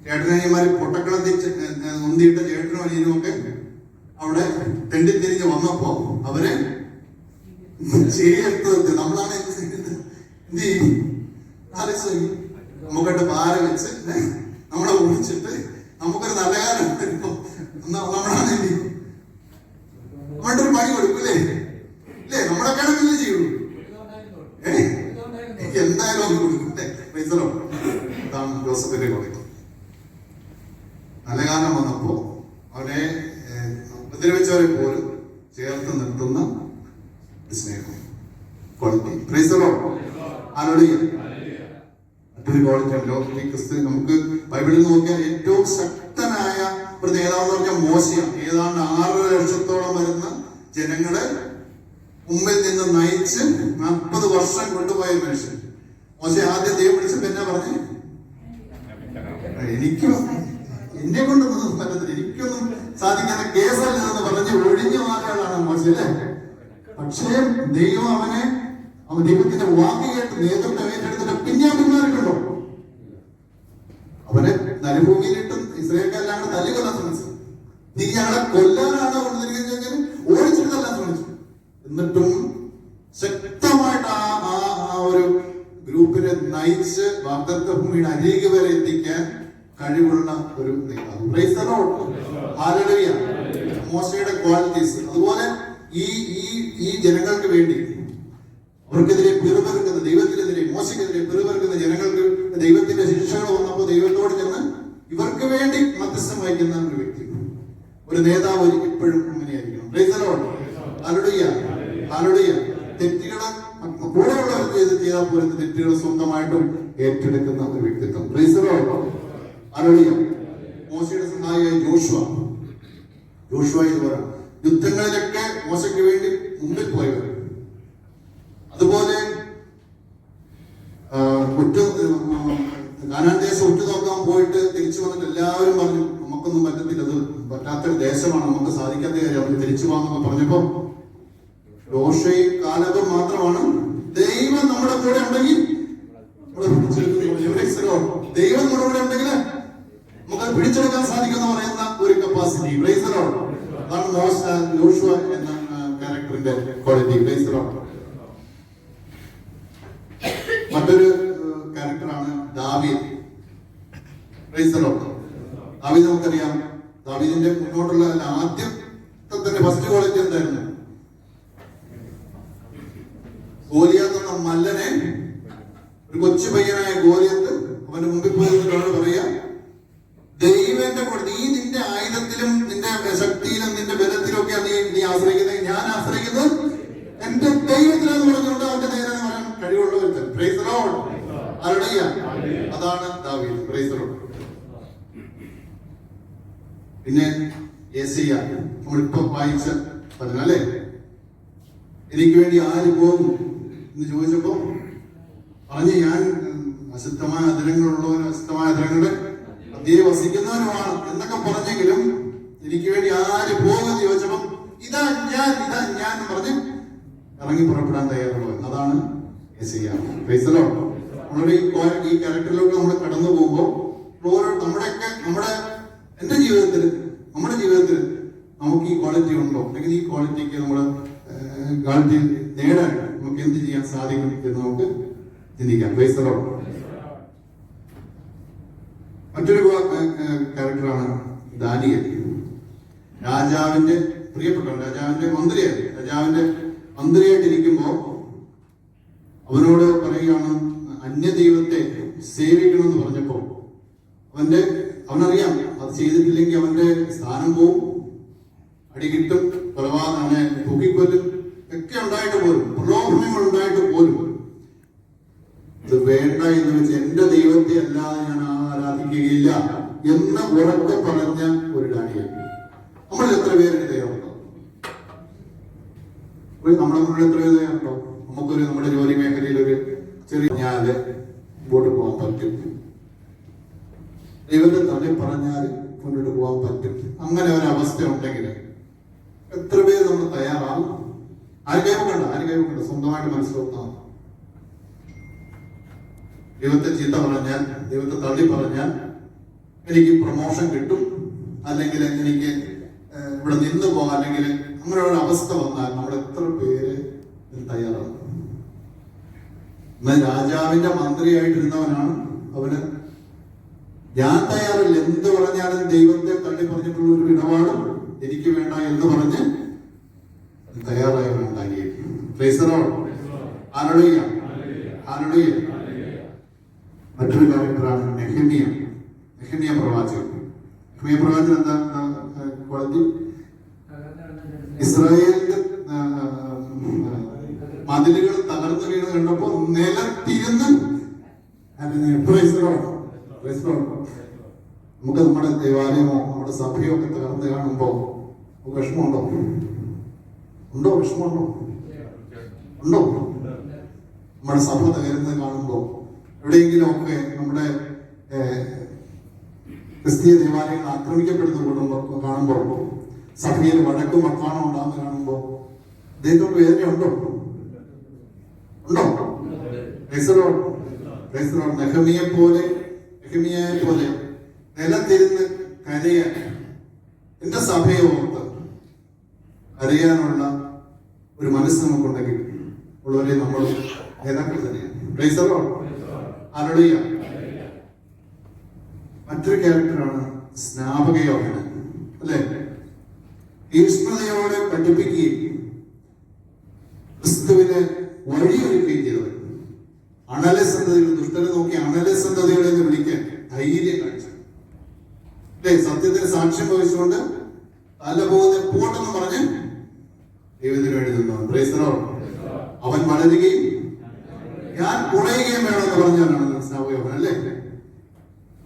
ചേട്ടനനിയന്മാര് പൊട്ടക്കളത്തിൽ മുന്തിയിട്ട ചേട്ടനും അനിയനും ഒക്കെ അവിടെ തെണ്ടിത്തിരിഞ്ഞ് വന്നപ്പോ അവര് ശരിയെടുത്ത് നമ്മളാണ് എന്ത് ചെയ്യും? നമുക്കിട്ട് പാര വെച്ച് നമ്മളെ ഓടിച്ചിട്ട് നമുക്കൊരു നല്ല കാലം വരുമ്പോ നമ്മളാണ് എന്ത് ചെയ്യും? നമ്മളുടെ ഒരു പണി കൊടുക്കൂലേ? ഇല്ലേ? നമ്മളൊക്കെയാണ് പിന്നെ ചെയ്യുള്ളൂ. എന്തായാലും ഒന്ന് കൊടുക്കട്ടെ. അതാണ് ജോസഫിന്റെ കൊടുക്കും. നല്ല കാലം വന്നപ്പോ അവനെ ഉപദ്രവിച്ചവരെ പോലും ചേർത്ത് നിർത്തുന്ന സ്നേഹം quality. Price the Lord. Hallelujah. മറ്റൊരു ക്വാളിറ്റി ലോകത്തിൽ ക്രിസ്തു നമുക്ക് ബൈബിളിൽ നോക്കിയാൽ ഏറ്റവും ശക്തനായ ഒരു നേതാവ് എന്ന് പറഞ്ഞാൽ മോശയാണ്. ഏതാണ്ട് 6 ലക്ഷത്തോളം വരുന്ന ജനങ്ങളെ മുമ്പിൽ നിന്ന് നയിച്ച് 40 വർഷം കൊണ്ടുപോയ മനുഷ്യൻ. മോശ ആദ്യം ദൈവം വിളിച്ചപ്പോ എന്നാ പറഞ്ഞേ? എന്നെ കൊണ്ടൊന്നും പറ്റത്തില്ല, എനിക്കൊന്നും സാധിക്കാത്ത കേസല്ലെന്ന് പറഞ്ഞ് ഒഴിഞ്ഞു മാറിയാളാണ് മോശ അല്ലേ? പക്ഷേ ദൈവം അവൻ ദൈവത്തിന്റെ വാക്ക് കേട്ട് നേതൃത്വം ഏറ്റെടുത്തിട്ട് പിന്നെ പിന്മാറിയിട്ടുണ്ടോ? അവനെ നരുഭൂമിയിലിട്ടും ഇസ്രായേൽക്കാരിലാണ് തല്ലിക്കൊല്ലാൻ ശ്രമിച്ചത്. നീ ഞങ്ങളെ കൊല്ലാനാണ് കൊണ്ടുവരികയെങ്കിൽ ഓടിച്ചിട്ട് തല്ലാൻ ശ്രമിച്ചു. എന്നിട്ടും ശക്തമായിട്ട് ആ ഒരു ഗ്രൂപ്പിനെ നയിച്ച് വാഗ്ദത്ത ഭൂമിയുടെ അരികെ വരെ എത്തിക്കാൻ കഴിവുള്ള ഒരു നേതാവ്. Praise the Lord. ഹല്ലേലൂയ. മോശയുടെ ക്വാളിറ്റീസ്. അതുപോലെ ഈ ജനങ്ങൾക്ക് വേണ്ടി അവർക്കെതിരെ പിറുപിറുക്കുന്ന, ദൈവത്തിനെതിരെ മോശക്കെതിരെ പിറുപിറുക്കുന്ന ജനങ്ങൾക്ക് ദൈവത്തിന്റെ ശിക്ഷകൾ വന്നപ്പോൾ ദൈവത്തോട് ചെന്ന് ഇവർക്ക് വേണ്ടി മധ്യസ്ഥം വഹിക്കുന്ന ഒരു വ്യക്തി, ഒരു നേതാവ് എപ്പോഴും അങ്ങനെയായിരിക്കണം. Praise the Lord. Hallelujah. Hallelujah. തെറ്റുകളെ കൂടെയുള്ളവർ ചെയ്താൽ പോലും തെറ്റുകൾ സ്വന്തമായിട്ടും ഏറ്റെടുക്കുന്ന ഒരു വ്യക്തിത്വം. Praise the Lord. ഹല്ലേലൂയ. മോശയുടെ സഹായിയായ ജോഷുവ എന്ന് പറയാം. യുദ്ധങ്ങളിലൊക്കെ മോശയ്ക്ക് വേണ്ടി മുമ്പിൽ പോയവർ. അതുപോലെ കാനാൻ ദേശം ഉറ്റുനോക്കാൻ പോയിട്ട് തിരിച്ചു വന്നിട്ട് എല്ലാവരും പറഞ്ഞു നമുക്കൊന്നും പറ്റത്തില്ല, അത് പറ്റാത്തൊരു ദേശമാണ്, നമുക്ക് സാധിക്കാത്ത കാര്യം, അവർ തിരിച്ചു പോകാന്നൊക്കെ പറഞ്ഞപ്പോ യോശുവയും കാലേബും മാത്രമാണ് ദൈവം നമ്മുടെ കൂടെ ഉണ്ടെങ്കിൽ ദൈവം നമ്മുടെ കൂടെ ഉണ്ടെങ്കിൽ നമുക്ക് പിടിച്ചെടുക്കാൻ സാധിക്കുമെന്ന് പറയുന്ന ഒരു കപ്പാസിറ്റി. Price the Lord. അതാണ് യോശുവ എന്ന ക്യാരക്ടറിന്റെ ക്വാളിറ്റി. Price the Lord. മറ്റൊരു ക്യാരക്ടറാണ് ദാവീദ്. Price the Lord. ദാവീദ് നമുക്കറിയാം. ദാവീദിന്റെ മുന്നോട്ടുള്ള ആദ്യത്തെ തന്നെ ഫസ്റ്റ് ക്വാളിറ്റി എന്തായിരുന്നു? ഗോലിയാത്ത് എന്ന മല്ലനെ, ഒരു കൊച്ചു പയ്യനായ ഗോലിയത്ത് അവന്റെ മുമ്പിൽ പോയി പറയാ, ദൈവന്റെ കൂടെ നീ നിന്റെ ആയുധത്തിലും നിന്റെ ശക്തിയിലും നിന്റെ ബലത്തിലും ഒക്കെ നീ ആശ്രയിക്കുന്നത്, ഞാൻ ആശ്രയിക്കുന്നത് എന്റെ ദൈവത്തിലെന്ന് പറഞ്ഞുകൊണ്ട് അവന്റെ നേരെ വരാൻ കഴിവുള്ള ഒരുത്തൻ. Price the Lord. ഹല്ലേലൂയ. അതാണ് ദാവീദ്. Price the Lord. പിന്നെ യെശയ്യാ നമ്മളിപ്പോ വായിച്ച പറഞ്ഞു അല്ലേ, എനിക്ക് വേണ്ടി ആര് പോകും എന്ന് ചോദിച്ചപ്പോ പറഞ്ഞ് ഞാൻ അശുദ്ധമായ അതിരങ്ങളുള്ളവനും അശുദ്ധമായ അതിരങ്ങളുടെ മധ്യേ വസിക്കുന്നവനുമാണ് എന്നൊക്കെ പറഞ്ഞെങ്കിലും എനിക്ക് വേണ്ടി ആര് പോകുമെന്ന് ചോദിച്ചപ്പം ഇതാ ഞാൻ എന്ന് പറഞ്ഞ് ഇറങ്ങി പുറപ്പെടാൻ തയ്യാറുള്ളത്. അതാണ് യെശയ്യാ. Price the Lord. നമ്മുടെ ഈ ക്യാരക്ടറിലൂടെ നമ്മൾ കടന്നു പോകുമ്പോൾ എന്റെ ജീവിതത്തിൽ നമ്മുടെ ജീവിതത്തിൽ നമുക്ക് ഈ ക്വാളിറ്റി ഉണ്ടോ, അല്ലെങ്കിൽ ഈ ക്വാളിറ്റിക്ക് ക്വാളിറ്റി നേടാൻ നമുക്ക് എന്ത് ചെയ്യാൻ സാധിക്കും എന്ന് നമുക്ക് ചിന്തിക്കാം. Price the Lord. മറ്റൊരു ക്യാരക്ടറാണ് ദാനിയേൽ. രാജാവിന്റെ പ്രിയപ്പെട്ടവൻ, രാജാവിന്റെ മന്ത്രിയായിട്ടിരിക്കുമ്പോ അവനോട് പറയുകയാണ് അന്യദൈവത്തെ സേവിക്കണമെന്ന് പറഞ്ഞപ്പോ അവനറിയാം അത് ചെയ്തിട്ടില്ലെങ്കിൽ അവന്റെ സ്ഥാനം പോവും, അടികിട്ടും, കൊലപാതകനെ തൂക്കിക്കൊല്ലും ഒക്കെ ഉണ്ടായിട്ട് പോലും, പ്രലോഭനങ്ങൾ ഉണ്ടായിട്ട് പോലും ഇത് വേണ്ട എന്ന് വെച്ച് എന്റെ ദൈവത്തെ അല്ലാതെ ഞാൻ ആരാധിക്കുകയില്ല എന്ന് ഉറക്കെ പറഞ്ഞ ഒരു ഡാനിയേൽ. നമ്മളിൽ എത്ര പേര് തയ്യാറുണ്ടോ? നമ്മളെ മുന്നിൽ എത്ര പേര് തയ്യാറുണ്ടോ? നമ്മുടെ ജോലി മേഖലയിൽ ഒരു ചെറിയ മുമ്പോട്ട് പോകാൻ പറ്റും, ദൈവത്തെ തള്ളി പറഞ്ഞാൽ മുന്നോട്ട് പോകാൻ പറ്റും. അങ്ങനെ ഒരവസ്ഥ ഉണ്ടെങ്കിൽ എത്ര പേര് നമ്മൾ തയ്യാറാവും? ആര് കൈവക്കണ്ട സ്വന്തമായിട്ട് മനസ്സിലാക്കാം. ദൈവത്തെ ചീത്ത പറഞ്ഞാൽ, ദൈവത്തെ തള്ളി പറഞ്ഞാൽ എനിക്ക് പ്രൊമോഷൻ കിട്ടും, അല്ലെങ്കിൽ എനിക്ക് ഇവിടെ നിന്ന് പോകാം, അല്ലെങ്കിൽ അങ്ങനെ ഒരു അവസ്ഥ വന്നാൽ നമ്മൾ എത്ര പേര് തയ്യാറാണ്? രാജാവിന്റെ മന്ത്രിയായിട്ടിരുന്നവനാണ് അവന്. ഞാൻ തയ്യാറില്ല, എന്ത് പറഞ്ഞാലും ദൈവത്തെ തള്ളി പറഞ്ഞിട്ടുള്ള ഒരു ഇടപാടും എനിക്ക് വേണ്ട എന്ന് പറഞ്ഞ് തയ്യാറായവനുണ്ടായി. മറ്റൊരു ക്യാരക്ടറാണ് നെഹെമ്യ പ്രവാചകൻ. എന്താ ക്വാളിറ്റി? ഇസ്രായേലിന്റെ മതിലുകൾ തകർന്നു വീണ് കണ്ടപ്പോ നിലത്തിരുന്ന് നമുക്ക് നമ്മുടെ ദേവാലയമോ നമ്മുടെ സഭയോ ഒക്കെ തകർന്ന് കാണുമ്പോ വിഷമമുണ്ടോ? വിഷമമുണ്ടോ? നമ്മുടെ സഭ തകരുന്നത് കാണുമ്പോ, എവിടെയെങ്കിലും ഒക്കെ നമ്മുടെ ക്രിസ്തീയ ദേവാലയങ്ങൾ ആക്രമിക്കപ്പെടുന്ന കാണുമ്പോൾ, സഭയിൽ വഴക്കും വക്കാണോ ഉണ്ടാകുന്ന കാണുമ്പോ ദൈവത്തോട് വേദന ഉണ്ടോ? നെഹെമ്യയെ പോലെ നിലത്തിരുന്ന് കരയാൻ, എന്റെ സഭയെ ഓർത്ത് കരയാനുള്ള ഒരു മനസ്സ് നമുക്കുണ്ടെങ്കിൽ ഉള്ളവരെ നമ്മൾ നേതാക്കൾ തന്നെയാണ്. മറ്റൊരു ക്യാരക്ടറാണ് സ്നാപക യോഹന്നാൻ, അല്ലെ? തീക്ഷ്ണതയോടെ പഠിപ്പിക്കുകയും ക്രിസ്തുവിനെ വഴിയൊരുക്കുകയും ചെയ്തവൻ. അണലസന്ധതയുടെ ദുഷ്ടനെ നോക്കി അണലസന്ധതയുടെ എന്ന് വിളിക്കാൻ ധൈര്യം കാണിച്ചു, അല്ലെ? സത്യത്തിന് സാക്ഷ്യം വഹിച്ചുകൊണ്ട് തലപോകുന്ന പോട്ടെന്ന് പറഞ്ഞ് ദൈവത്തിന് വേണ്ടി നിന്നു. അവൻ വളരുകയും ഞാൻ കുറയുകയും വേണമെന്ന് പറഞ്ഞവനാണ് സ്നാപക യോഹന്നാൻ, അല്ലേ?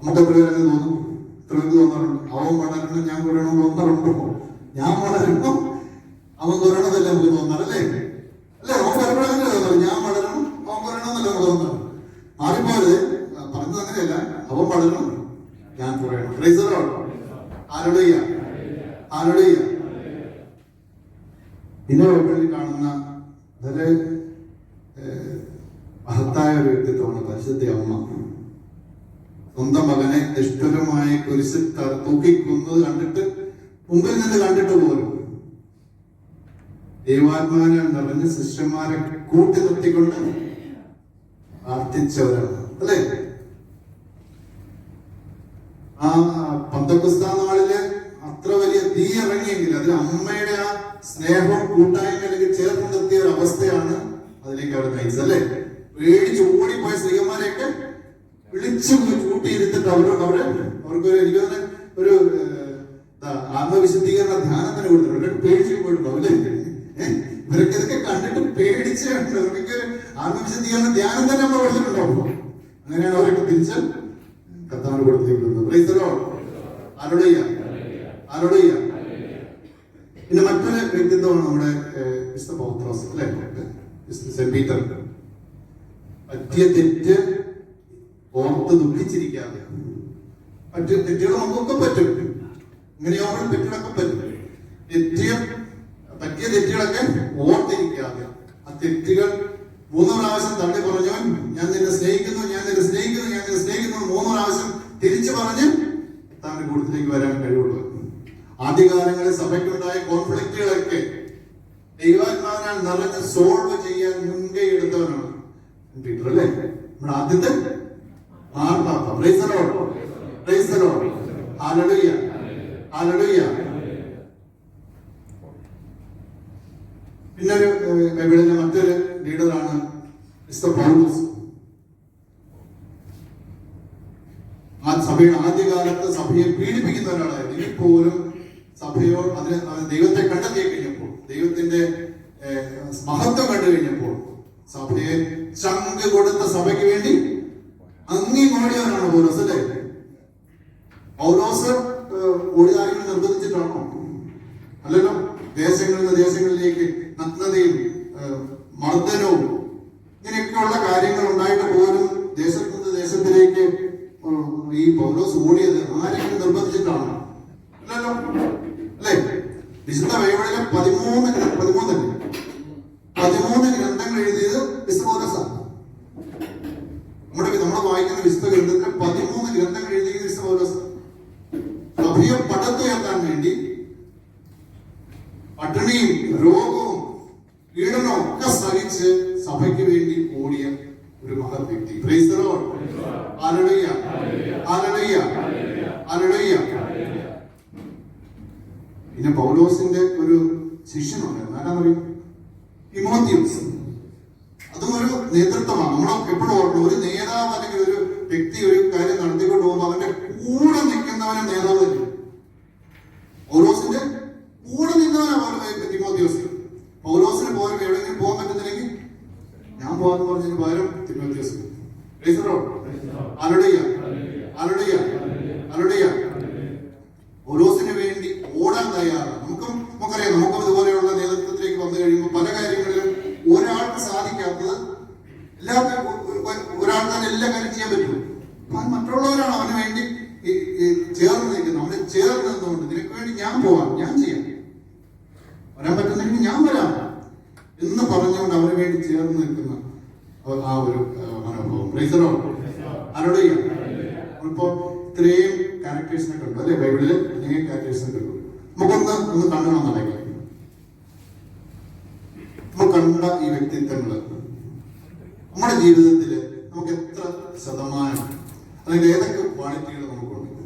നമുക്ക് എത്ര പേരൊക്കെ തോന്നും? എത്ര പേർക്ക് തോന്നാറുണ്ട്? അവൻ വളരണം, ഞാൻ കുറയണം തോന്നാറുണ്ടോ? ഞാൻ വളരണം, അവൻ കുറയണമെന്നല്ലേ നമുക്ക് തോന്നാറല്ലേ? അല്ലേ? അവൻ കുറയണമെന്നല്ലേ തോന്നാറ്? ഞാൻ വളരണം, അവൻ കുറയണമെന്നല്ലേ നമുക്ക് തോന്നാറ്? മാറിപ്പോയത് പറഞ്ഞത് അങ്ങനെയല്ല. അവൻ വളരണം, ഞാൻ കുറയണം. ഇന്നേ വഴികളിൽ കാണുന്ന വളരെ മഹത്തായ ഒരു വ്യക്തിത്വമാണ് പരിശുദ്ധ അമ്മ. സ്വന്തം മകനെ നിഷ്ഠുരമായ കുരിശിൽ തൂക്കിക്കുന്നത് കണ്ടിട്ട്, മുമ്പിൽ നിന്ന് കണ്ടിട്ട് പോലും ദൈവാത്മാവിനെ നിറഞ്ഞ ശിഷ്യന്മാരെ കൂട്ടി നിർത്തിക്കൊണ്ട് പ്രാർത്ഥിച്ചവരാണ്, അല്ലേ? ആ പന്തക്കുസ്താ നാളില് അത്ര വലിയ തീ ഇറങ്ങിയെങ്കിൽ അതിൽ അമ്മയുടെ ആ സ്നേഹവും കൂട്ടായ്മയിലേക്ക് ചേർന്ന് നിർത്തിയ ഒരു അവസ്ഥയാണ് അതിലേക്ക് അവർ നയിച്ചത്, അല്ലേ? പേടിച്ച് ഓടിപ്പോയ സ്ത്രീയന്മാരെയൊക്കെ വിളിച്ചു കൂട്ടിയിരുത്തിട്ട് അവർക്കൊരു എനിക്ക് തന്നെ ഒരു ആത്മവിശുദ്ധീകരണ ധ്യാനം തന്നെ കൊടുത്തിട്ടുണ്ട്. പേടിച്ചു പോയിട്ടുണ്ടാവും, അല്ലേ? ഇവരൊക്കെ ഇതൊക്കെ കണ്ടിട്ട് പേടിച്ച് ഇവർക്ക് ആത്മവിശുദ്ധീകരണ ധ്യാനം തന്നെ നമ്മൾ കൊടുത്തിട്ടുണ്ടാവും. അങ്ങനെയാണ് അവരൊക്കെ തിരിച്ച് കർത്താവിന് കൊടുത്തിരിക്കുന്നത്. പിന്നെ മറ്റൊരു വ്യക്തിത്വമാണ് നമ്മുടെ വിശുദ്ധ പൗത്രോസ്, അല്ലെ? Saint Peter. പറ്റിയ തെറ്റ് ഓർത്ത് ദുഃഖിച്ചിരിക്കാതെ. തെറ്റുകൾ നമുക്കൊക്കെ പറ്റും, ഇങ്ങനെയാവുമ്പോൾ തെറ്റുകളൊക്കെ പറ്റും. പറ്റിയ തെറ്റുകളൊക്കെ ഓർത്തിരിക്കാതെ ആ തെറ്റുകൾ 3 പ്രാവശ്യം തള്ളി പറഞ്ഞവൻ ഞാൻ നിന്നെ സ്നേഹിക്കുന്നു, ഞാൻ നിന്നെ സ്നേഹിക്കുന്നു, ഞാൻ നിന്നെ സ്നേഹിക്കുന്നു 3 പ്രാവശ്യം തിരിച്ചു പറഞ്ഞ് താങ്കളുടെ കൂട്ടത്തിലേക്ക് വരാൻ കഴിവുള്ളൂ. ആദ്യകാലങ്ങളിൽ സഭയ്ക്കുണ്ടായ കോൺഫ്ലിക്റ്റുകളൊക്കെ ദൈവാത്മാവിനാൽ നിറഞ്ഞ് സോൾവ് ചെയ്യാൻ മുൻകൈ എടുത്തവനാണ് പീറ്റർ, അല്ലേ? നമ്മുടെ ആദ്യത്തെ മാർപ്പാപ്പ. Price the lord, praise the Lord, hallelujah, hallelujah. പിന്നെ ബൈബിളിലെ മറ്റൊരു ലീഡറാണ് മിസ്റ്റർ പൗലോസ്. ആ സഭയുടെ ആദ്യകാലത്ത് സഭയെ പീഡിപ്പിക്കുന്ന ഒരാളായിരുന്നു. ഇപ്പോഴും സഭയോട് അതിന് ദൈവത്തെ കണ്ടെത്തി കഴിഞ്ഞപ്പോൾ, ദൈവത്തിന്റെ മഹത്വം കണ്ടു കഴിഞ്ഞപ്പോൾ സഭയെ ചങ്ക് കൊടുത്ത സഭയ്ക്ക് വേണ്ടി അങ്ങി ഓടിയവനാണ് പൗലോസ്, അല്ലേ? പൗലോസ് ഓടിയാരെങ്കിലും നിർബന്ധിച്ചിട്ടാണോ? അല്ലല്ലോ. ദേശങ്ങളിൽ നിന്ന് ദേശങ്ങളിലേക്ക് നഗ്നതയും മർദ്ദനവും ഇങ്ങനെയൊക്കെയുള്ള കാര്യങ്ങൾ ഉണ്ടായിട്ട് പോലും ദേശത്ത് നിന്ന് ദേശത്തിലേക്ക് ഈ പൗലോസ് ഓടിയത് ആരെങ്കിലും നിർബന്ധിച്ചിട്ടാണോ? അല്ലല്ലോ, അല്ലേ? വിശുദ്ധ ബൈബിളിലെ 13 ഗ്രന്ഥങ്ങൾ എഴുതിയത് വിശുദ്ധ പൗലോസാണ്. നമ്മൾ വായിക്കുന്ന വിശുദ്ധ ഗ്രന്ഥത്തിൽ 13 ഗ്രന്ഥങ്ങൾ എഴുതിയത് വിശുദ്ധ പൗലോസാണ്. സഭയെ പടുത്തുയർത്താൻ വേണ്ടി പട്ടിണിയും രോഗവും പീഡനവും ഒക്കെ സഹിച്ച് സഭയ്ക്ക് വേണ്ടി ഓടിയ ഒരു മഹത് വ്യക്തി. Price the Lord, hallelujah, hallelujah, hallelujah. പിന്നെ പൗലോസിന്റെ ഒരു ശിഷ്യനുണ്ടായിരുന്നു, ആരാന്നറിയും? തിമോത്തിയോസ്. അതും ഒരു നേതൃത്വമാണ്. നമ്മൾ എപ്പോഴും ഓർക്കണം, ഒരു നേതാവ് അല്ലെങ്കിൽ ഒരു വ്യക്തി ഒരു കാര്യം നടത്തിക്കൊണ്ട് പോകുമ്പോൾ അവന്റെ കൂടെ നിൽക്കുന്നവനെ നേതാവ് തന്നെ. പൗലോസിന്റെ കൂടെ നിന്നവനാണ് തിമോത്തിയോസ്. പൗലോസിന് പോലും എവിടെയെങ്കിലും പോകാൻ പറ്റുന്നില്ലെങ്കിൽ ഞാൻ പോകാന്ന് പറഞ്ഞതിന് പകരം തിമോത്തിയോസ്. Praise the Lord, hallelujah, hallelujah, hallelujah. പൗലോസിന് വേണ്ടി ഓടാൻ തയ്യാറാണ്. നമുക്കറിയാം, നമുക്കും ഇതുപോലെയുള്ള നേതൃത്വത്തിലേക്ക് വന്നു കഴിയുമ്പോൾ പല കാര്യങ്ങളിലും ഒരാൾക്ക് സാധിക്കാത്തത് ഒരാൾക്ക് തന്നെ എല്ലാ കാര്യം ചെയ്യാൻ പറ്റും. മറ്റുള്ളവരാണ് അവന് വേണ്ടി ചേർന്ന് നിൽക്കുന്നത്. അവനെ ചേർന്ന് നിന്നുകൊണ്ട് നിനക്ക് വേണ്ടി ഞാൻ പോവാം, ഞാൻ ചെയ്യാം, വരാൻ പറ്റുന്നെങ്കിൽ ഞാൻ വരാം എന്ന് പറഞ്ഞുകൊണ്ട് അവന് വേണ്ടി ചേർന്ന് നിൽക്കുന്ന ആ ഒരു മനോഭാവം. Price the Lord, hallelujah. ഇപ്പോ ഇത്രയും ക്യാരക്ടേഴ്സിനെ കണ്ടു, അല്ലെ? ബൈബിളില് അനേകം ക്യാരക്ടേഴ്സിനെ കണ്ടു. നമുക്കൊന്ന് കണ്ണണം നടക്കാം. നമ്മൾ കണ്ട ഈ വ്യക്തിത്വങ്ങള് നമ്മുടെ ജീവിതത്തില് നമുക്ക് എത്ര ശതമാനം അല്ലെങ്കിൽ ഏതൊക്കെ ക്വാളിറ്റികൾ നമുക്കുണ്ട്?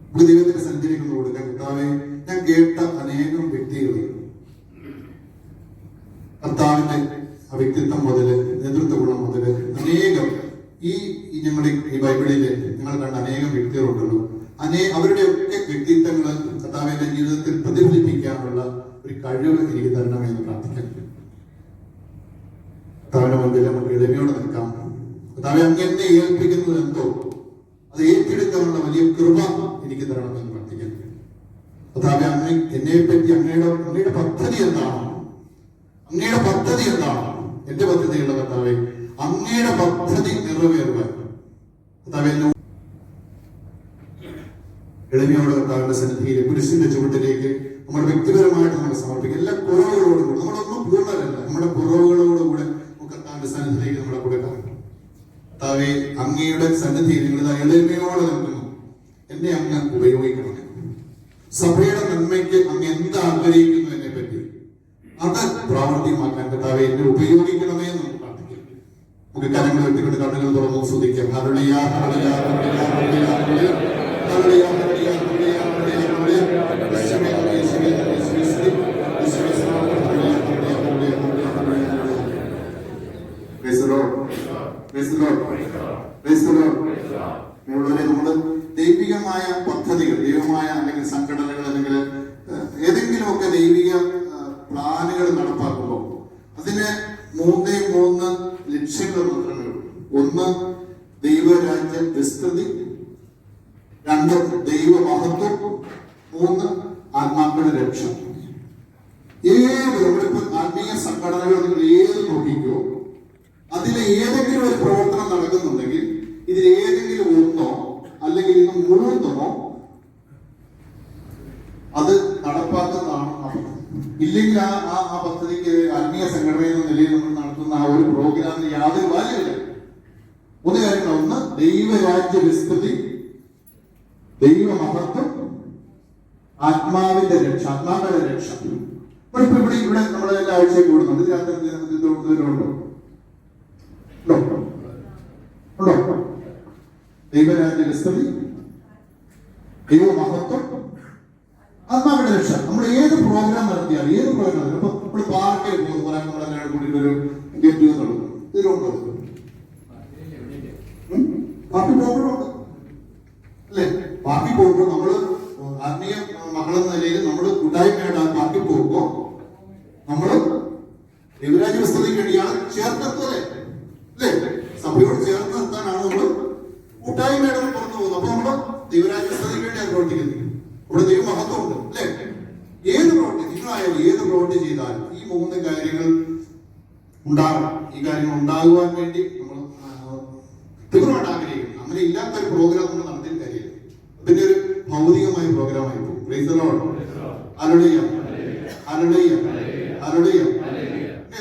നമുക്ക് ദൈവത്തിന്റെ സന്നിധിയിലേക്ക് ഒന്ന് കൊടുക്കാൻ. കർത്താവേ, ഞാൻ കേട്ട അനേകം വ്യക്തികൾ കർത്താവിന്റെ ആ വ്യക്തിത്വം മുതല്, നേതൃത്വ ഗുണം മുതല് അനേകം ഞങ്ങളുടെ ഈ ബൈബിളില് ഞങ്ങൾ കണ്ട അനേകം വ്യക്തികളുണ്ടല്ലോ. അവരുടെ ഒക്കെ വ്യക്തിത്വങ്ങൾ കർത്താവിന്റെ ജീവിതത്തിൽ പ്രതിഫലിപ്പിക്കാനുള്ള ഒരു കഴിവ് എനിക്ക് തരണമേ എന്ന് പ്രാർത്ഥിക്കാം. കർത്താവിന്റെ മുമ്പിൽ നമുക്ക് എളിമയോടെ നിൽക്കാം. കർത്താവെ, അങ്ങ് എന്നെ ഏൽപ്പിക്കുന്നത് എന്തോ അത് ഏറ്റെടുക്കാനുള്ള വലിയ കൃപ എനിക്ക് തരണമെന്ന് പ്രാർത്ഥിക്കാം. കർത്താവെ, അങ്ങ് എന്നെ പറ്റി അങ്ങയുടെ പദ്ധതി എന്താണ്? അങ്ങയുടെ പദ്ധതി എന്താണ്? എന്റെ പദ്ധതിയുള്ള കർത്താവെ, അങ്ങയുടെ പദ്ധതി നിറവേറുവാൻ കർത്താവെ എളിമയോടെ കർത്താവിന്റെ സന്നിധിയിലെ കുരിശിന്റെ ചുവട്ടിലേക്ക് നമ്മുടെ വ്യക്തിപരമായിട്ട് നമ്മൾ സമർപ്പിക്കും. എല്ലാ കുറവുകളോടും കൂടെ, നമ്മളൊന്നും പൂർണ്ണരല്ല, നമ്മുടെ കുറവുകളോടുകൂടെ കർത്താവിന്റെ സന്നിധിയിലേക്ക് നമ്മളെ കൊടുക്കാം. കർത്താവെ, അങ്ങയുടെ സന്നിധിയിൽ നിങ്ങൾ എളിമയോടെ നിൽക്കുന്നു. എന്നെ അങ്ങ് ഉപയോഗിക്കണം. സഭയുടെ നന്മയ്ക്ക് അങ്ങ് എന്ത് ആഗ്രഹിക്കുന്നു എന്നെ പറ്റി അത് പ്രാവർത്തികമാക്കാൻ കർത്താവെ എന്നെ ഉപയോഗിക്കണമേ എന്ന് നമുക്ക് പ്രാർത്ഥിക്കാം. നമുക്ക് കരങ്ങൾ വെട്ടിക്കൊണ്ട് കണ്ണുകൾ തുറന്നു ശ്രദ്ധിക്കാം. Hallelujah, hallelujah, hallelujah, hallelujah, hallelujah, hallelujah, hallelujah, hallelujah. നമ്മള് ദൈവികമായ പദ്ധതികൾ, ദൈവമായ അല്ലെങ്കിൽ സംഘടനകൾ അല്ലെങ്കിൽ ഏതെങ്കിലുമൊക്കെ ദൈവിക പ്ലാനുകൾ നടപ്പാക്കുമ്പോൾ അതിന് 3 ലക്ഷ്യങ്ങൾ മാത്രമേ ഉള്ളൂ. 1 ദൈവരാജ്യ വിസ്തൃതി, 2 ദൈവ മഹത്വം, 3 ആത്മാക്കളുടെ രക്ഷ. നമ്മളിപ്പോ ആത്മീയ സംഘടനകൾ നിങ്ങൾ ഏത് നോക്കിക്കോ, അതിലെ ഏതെങ്കിലും ഒരു പ്രവർത്തനം നടക്കുന്നുണ്ടെങ്കിൽ ഇതിൽ ഏതെങ്കിലും ഒന്നോ അല്ലെങ്കിൽ ഇത് മൂന്നോ അത് നടപ്പാക്കുന്നതാണ് ആ പദ്ധതി. ഇല്ലെങ്കിൽ ആ പദ്ധതിക്ക് ആത്മീയ സംഘടന എന്ന നിലയിൽ നമ്മൾ നടത്തുന്ന ആ ഒരു പ്രോഗ്രാമിന് യാതൊരു വാല്യമില്ല. മൂന്ന് കാര്യങ്ങൾ. ഒന്ന്, ദൈവരാജ്യ വിസ്തൃതി, ദൈവമഹത്വം, ആത്മാവിന്റെ രക്ഷ, ആത്മാക്കളുടെ രക്ഷ. ഇവിടെ നമ്മുടെ എല്ലാ ആഴ്ചയും കൂടുന്നുണ്ട്. ഉണ്ടോ? ദൈവരാജ്യ വിസ്തൃതി, ദൈവമഹത്വം, ആത്മാവിന്റെ രക്ഷ. നമ്മൾ ഏത് പ്രോഗ്രാം നടത്തിയാലും ഇപ്പൊ നമ്മൾ പാർക്കിൽ പോകുന്നു, നമ്മളെല്ലാം കൂടി ഒരു ഗെറ്റ് ടുഗദർ നടക്കും. ഇതിലുണ്ടോ? പാർട്ടി പോകുമ്പോഴുണ്ട് അല്ലേ? പാർട്ടി പോകുമ്പോൾ നമ്മള് ആത്മീയ മകളെന്ന നിലയിൽ നമ്മൾ കൂട്ടായ്മയായിട്ട് ആ പാർട്ടി പോകുമ്പോ നമ്മള് ദൈവരാജ്യ വിസ്തൃതിക്ക് വേണ്ടി ഇയാളെ ചേർത്തെത്തല്ലേ അല്ലേ? സഭയോട് ചേർത്ത് നിർത്താനാണ് നമ്മള് കൂട്ടായ്മയുടെ പുറത്തു പോകുന്നത്. അപ്പൊ നമ്മള് ദൈവരാജ്യ വിസ്തൃതിക്ക് വേണ്ടിയാണ് പ്രവർത്തിക്കുന്നത്. ഇവിടെ ദൈവമഹത്വം ഉണ്ട് അല്ലേ? ഏത് പ്രവൃത്തി നിങ്ങളായാലും ഏത് പ്രവൃത്തി ചെയ്താലും ഈ മൂന്ന് കാര്യങ്ങൾ ഉണ്ടാകണം. ഈ കാര്യങ്ങൾ ഉണ്ടാകുവാൻ വേണ്ടി നമ്മൾ തീവ്രമായിട്ട് ആഗ്രഹിക്കണം. അങ്ങനെ ഇല്ലാത്തൊരു പ്രോഗ്രാം നമ്മൾ നടത്തിയ കാര്യമില്ല. പിന്നെ ഒരു ഭൗതികമായ പ്രോഗ്രാമായി പോകും.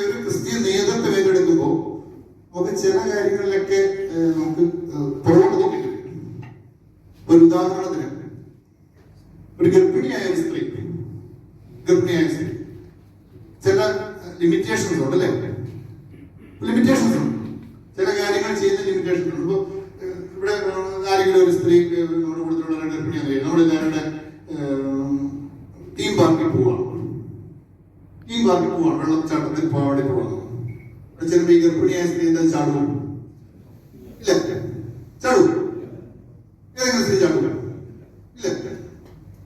ഒരു ക്രിസ്ത്യൻ നേതൃത്വം ഏറ്റെടുക്കുമ്പോൾ നമുക്ക് ചില കാര്യങ്ങളിലൊക്കെ നമുക്ക് പുറകോട്ട് കിട്ടും. ഒരു ഉദാഹരണത്തിന്, ഒരു ഗർഭിണിയായ സ്ത്രീ ചില ലിമിറ്റേഷൻസ് ഉണ്ട് അല്ലേ? ലിമിറ്റേഷൻസ് ഉണ്ട്, ചില കാര്യങ്ങൾ ചെയ്യുന്ന ലിമിറ്റേഷൻസ് ഉണ്ട്. ഇപ്പൊ ഇവിടെ ആരെങ്കിലും ഒരു സ്ത്രീ നമ്മുടെ കൂടുതലുള്ള ഗർഭിണിയായി നമ്മളെല്ലാവരുടെ തീം പാർക്കിൽ പോവാണ്, വെള്ളച്ചാട്ടത്തിൽ പോകാൻ വേണ്ടി പോവാണ്. ചിലപ്പോൾ ഈ ഗർഭിണിയായ സ്ത്രീ എന്താ ചാടുമോ? ഇല്ല. ചാടും? ഏതെങ്കിലും സ്ത്രീ ചാടുക? ഇല്ല.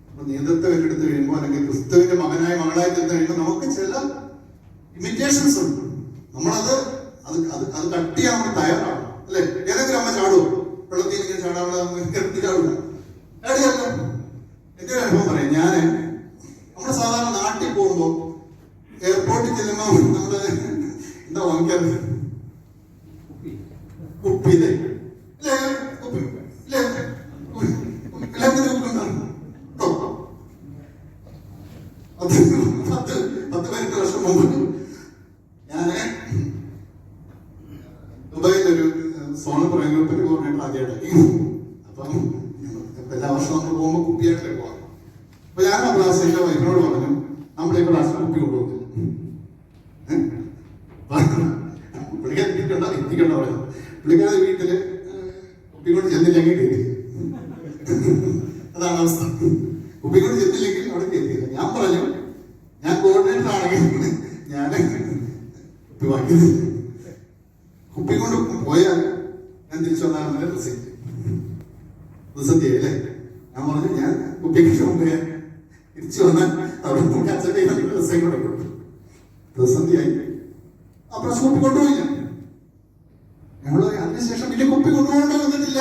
അപ്പൊ നേതൃത്വം ഏറ്റെടുത്ത് കഴിയുമ്പോൾ അല്ലെങ്കിൽ ക്രിസ്തുവിന്റെ മകളായി തീർന്നു കഴിയുമ്പോൾ നമുക്ക് ചില ലിമിറ്റേഷൻസ് ഉണ്ട്. നമ്മളത് അത് കട്ട് ചെയ്യാൻ വേണ്ടി തയ്യാറാണ് അല്ലെ? ഏതെങ്കിലും അമ്മ ചാടുമോ? വെള്ളത്തിൽ ഇങ്ങനെ ചാടാനുള്ള ചാടുക? എന്റെ ഒരു അനുഭവം പറയാം. നമ്മള് സാധാരണ നാട്ടിൽ പോകുമ്പോ എയർപോർട്ടിൽ ചെല്ലുമ്പോ നമ്മള് എന്താ വാങ്ങിക്കാറ്? കുപ്പി ഇല്ലേ? കുപ്പി ഇല്ലേ? എല്ലാത്തിനും കുപ്പിണ്ടാകും. 10-15 വർഷം മുമ്പ് ഞാന് ദുബായിലൊരു സോണൽ പ്രയോഗത്തിന് കോർഡിനേറ്റർ ആദ്യമായിട്ട്. അപ്പം എല്ലാ വർഷവും നമ്മൾ പോകുമ്പോൾ കുപ്പിയായിട്ടേ പോകാം. അപ്പൊ ഞാൻ ആ ക്ലാസ് എന്റെ വൈഫിനോട് പറഞ്ഞു, നമ്മളെ ക്ലാസ്സിൽ കുപ്പി കൊണ്ടുപോകുന്നില്ല. പുള്ളിക്കാരൻ ഇന്ത്യക്കണ്ട പറയുന്നത്. പുള്ളിക്കാരൻ വീട്ടില് കുപ്പി കൊണ്ട് ചെന്നില്ലെങ്കിൽ കയറ്റി. അതാണ് അവസ്ഥ. കുപ്പി കൊണ്ട് ചെന്നില്ലെങ്കിൽ അവിടെ കയറ്റിയില്ല. ഞാൻ പറഞ്ഞു, ഞാൻ കോർഡിനേറ്റർ ആണെങ്കിൽ ഞാൻ കുപ്പി വാങ്ങിയത്. കുപ്പി കൊണ്ട് പോയാൽ ഞാൻ തിരിച്ചു വന്നാലും പ്രതിസന്ധിയായില്ലേ? ഞാൻ പറഞ്ഞു, ഞാൻ കുപ്പിക്ക് പോയാൽ തിരിച്ചു വന്നാൽ അവിടെ അച്ഛൻ്റെ ദിവസം കൂടെ കൊടുത്തു. പ്രതിസന്ധിയായി. ആ പ്രശ്നം കുപ്പി കൊണ്ടുപോയില്ല. ഞങ്ങൾ അതിനുശേഷം പിന്നെ കുപ്പി കൊണ്ടുപോകേണ്ടി വന്നിട്ടില്ല.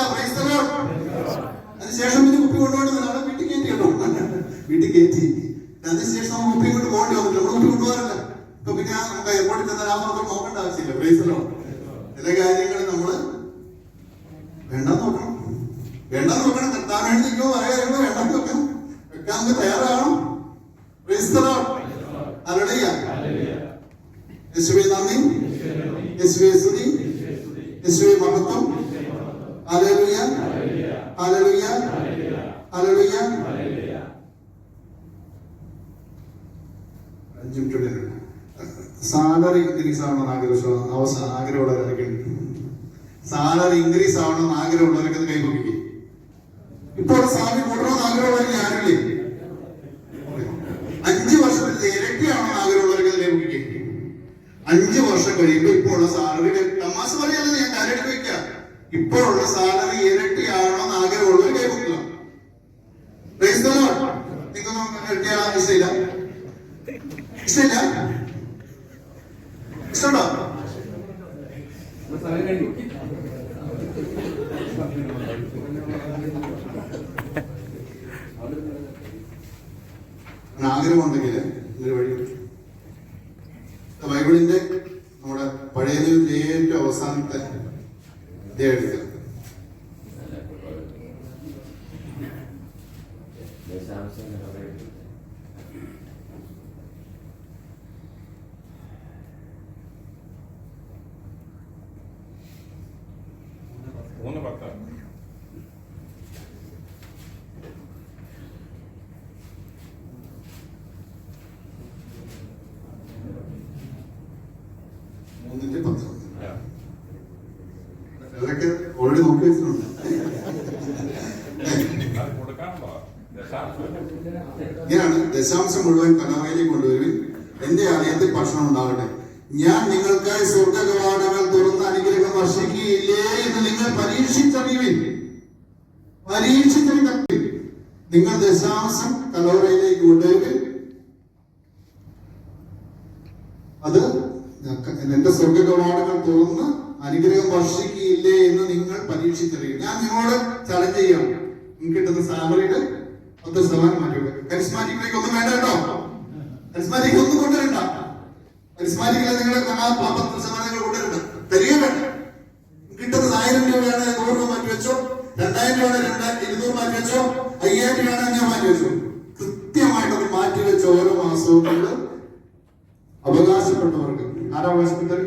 അതിനുശേഷം പിന്നെ കുപ്പി കൊണ്ടുപോകേണ്ടത് അവിടെ വീട്ടിൽ കയറ്റി കേട്ടോ, വീട്ടിൽ കയറ്റി. അതിനുശേഷം നമുക്ക് കുപ്പി കൊണ്ട് പോകേണ്ടി വന്നില്ല. നമ്മൾ കുപ്പി കൊണ്ടുപോകാറില്ല. ഇപ്പൊ പിന്നെ നമുക്ക് എയർപോർട്ടിൽ ചെന്നാൽ ആ മാത്രം നോക്കേണ്ട ആവശ്യമില്ല. പ്രൈസലോ ചില കാര്യങ്ങൾ നമ്മള് വേണ്ടെന്ന് നോക്കണം. നിർത്താൻ വേണ്ടി നിൽക്കുമോ പറയുമ്പോൾ വേണ്ടെന്ന് വെക്കണം. വെക്കാൻ നമുക്ക് തയ്യാറാകണം. യേശുവേ നന്ദി, യേശുവേ സ്തുതി, യേശുവേ മഹത്വം. Hallelujah, hallelujah, hallelujah. 5 minute. Salary increase ആവണമെന്ന് ആഗ്രഹമുള്ളവരൊക്കെ സാലറി ഇൻക്രീസ് ആവണമെന്ന് ആഗ്രഹമുള്ളവരൊക്കെ അത് കൈകൊണ്ടിരിക്കും. ഇപ്പോൾ സാലറി കൂട്ടണമെന്ന് ആഗ്രഹമുള്ളവർക്ക് ആരില്ലേ? 5 വർഷത്തിൽ ഇരട്ടിയാവണമെന്ന് ആഗ്രഹമുള്ളവർക്ക് അത് കൈകൊണ്ടിരിക്കും. 5 വർഷം കഴിയുമ്പോൾ ഇപ്പോൾ ഉള്ള സാലറി, തമാശ പറയാനല്ല, ഞാൻ കാര്യമായിട്ട് വയ്ക്കാം, ഇപ്പോഴുള്ള സാലറി ഇരട്ടിയാവണമെന്ന് ആഗ്രഹമുള്ളവർ കൈകൊണ്ടില്ല. നിങ്ങൾക്കൊന്നും ഇരട്ടിയാ ഇഷ്ടമില്ല? ഇഷ്ടമുണ്ടോ? ആഗ്രഹമുണ്ടെങ്കിൽ ഒരു വഴി ബൈബിളിന്റെ നമ്മുടെ പഴയ നിയമത്തിലെ ഏറ്റവും അവസാനം 3:10. അതൊക്കെ ഓൾറെഡി നോക്കി വെച്ചിട്ടുണ്ട്. ഇങ്ങനെയാണ് ദശാംശം മുഴുവൻ കലവയിലേക്ക് കൊണ്ടുവരുവിൻ, എന്റെ ആലയത്തിൽ ഭക്ഷണം ഉണ്ടാകട്ടെ. ഞാൻ നിങ്ങൾക്കായി സ്വർഗ കവാടങ്ങൾ തുറന്ന് അനുഗ്രഹം വർഷിക്കുകയില്ലേ എന്ന് നിങ്ങൾ പരീക്ഷിച്ചറിയുവിൻ. നിങ്ങൾ ദശാംശം കലോറയിലേക്ക് കൊണ്ടുവരുവിൻ. അത് എന്റെ സ്വർഗ കവാടങ്ങൾ തുറന്ന് അനുഗ്രഹം വർഷിക്കുകയില്ലേ എന്ന് നിങ്ങൾ പരീക്ഷിച്ചറിയും. ഞാൻ നിങ്ങളോട് ചലഞ്ച് ചെയ്യാം. നിങ്ങൾക്ക് കിട്ടുന്ന സാലറിയുടെ 10% മാറ്റി. കരിസ്മാറ്റിക്കിലേക്ക് ഒന്നും വേണ്ട കേട്ടോ. കരിസ്മാറ്റിക് ഒന്നും കൊണ്ടുവരണ്ട. കരിസ്മാറ്റിക്കിലെ നിങ്ങൾ 10% കൊണ്ടുവരണ്ട. തരിക വേണ്ട. കിട്ടുന്നത് 1000 രൂപയാണ്, 100 രൂപ മാറ്റി വെച്ചോ. 2000 രൂപയാണ്, 200 മാറ്റി വെച്ചോ. 5000 രൂപയാണ്, ഞാൻ മാറ്റി വെച്ചു. കൃത്യമായിട്ടൊക്കെ മാറ്റി വെച്ച ഓരോ മാസവും നിങ്ങൾ അവകാശപ്പെട്ടവർക്ക് ആരാ അവകാശപ്പെട്ടത്?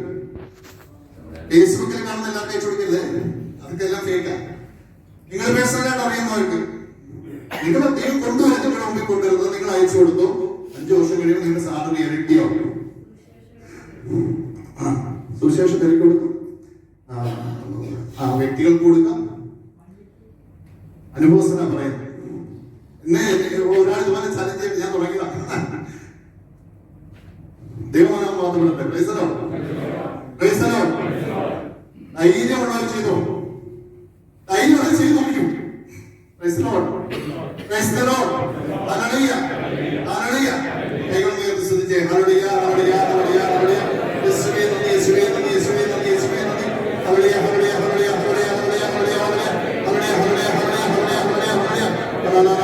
ഫേസ്ബുക്കിൽ കാണുന്ന എല്ലാവർക്കും അയച്ചു കൊടുക്കരുത്. അതൊക്കെ എല്ലാം ഫേക്കാ. നിങ്ങൾ പേഴ്സണലായിട്ട് അറിയുന്നവർക്ക് നിങ്ങൾ ദൈവം കൊണ്ടുവരുന്ന നിങ്ങളുടെ മുമ്പിൽ കൊണ്ടുവരുന്നത് നിങ്ങൾ അയച്ചു കൊടുത്തു. 5 വർഷം കഴിയുമ്പോൾ നിങ്ങളുടെ സാലറി ഇരട്ടിയോ. സുവിശേഷം തിരക്ക് കൊടുക്കും, വ്യക്തികൾക്ക് കൊടുക്കാം. അനുഭവസ്ഥന പറയുന്നത് എന്നെ ഒരാൾ ഇതുപോലെ ചലഞ്ച് ചെയ്ത് ഞാൻ തുടങ്ങിയതാണ്. ദൈവമാനം മാത്രമല്ല. ധൈര്യമുള്ളവർ ചെയ്തോ, ധൈര്യമുള്ളവർ ചെയ്തു നോക്കും. കൈകൾ ഉയർത്തി ശ്രദ്ധിച്ചേ. Hallelujah, hallelujah, hallelujah, hallelujah. യേശുവേ നന്ദി, യേശുവേ നന്ദി, യേശുവേ നന്ദി, യേശുവേ നന്ദി. Hallelujah, hallelujah, hallelujah, hallelujah, hallelujah, hallelujah, hallelujah, hallelujah, hallelujah, hallelujah,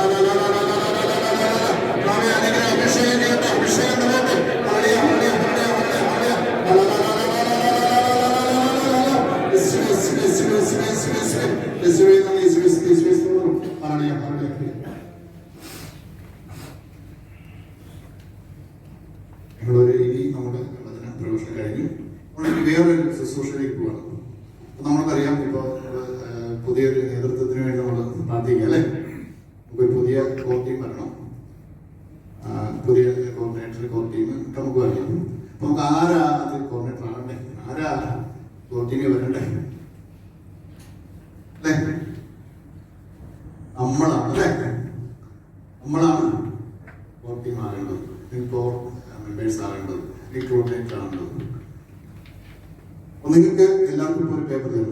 hallelujah. അനുഗ്രഹം അഭിഷേകം ചെയ്യട്ടെ, അഭിഷേകം തരട്ടെ. Hallelujah, hallelujah, hallelujah, hallelujah, hallelujah. ഇനി നമ്മുടെ വചന പ്രവേശനം കഴിഞ്ഞു. വേറൊരു ശുശ്രൂഷയിലേക്ക് പോവാണ്. നമ്മൾക്കറിയാം, ഇപ്പൊ പുതിയൊരു നേതൃത്വത്തിന് വേണ്ടി നമ്മൾ പ്രാർത്ഥിക്കുക അല്ലെ. നമുക്കൊരു പുതിയ കോർ ടീം വരണം, പുതിയ കോർഡിനേറ്റർ കോർ ടീം നമുക്ക് വരണം. അപ്പൊ നമുക്ക് ആരാ അത് കോർഡിനേറ്റർ ആകണ്ടേ? ആരാ കോർ ടീമിൽ വരണ്ടേ? അല്ലേ? നമ്മളാണ് അല്ലേ? നമ്മളാണ് കോർ ടീം ആകേണ്ടത്, കോർ മെമ്പേഴ്സ് ആകേണ്ടത്, കോർഡിനേറ്റർ ആകേണ്ടത്. അപ്പൊ നിങ്ങൾക്ക് എല്ലാവർക്കും ഒരു പേപ്പർ തരും.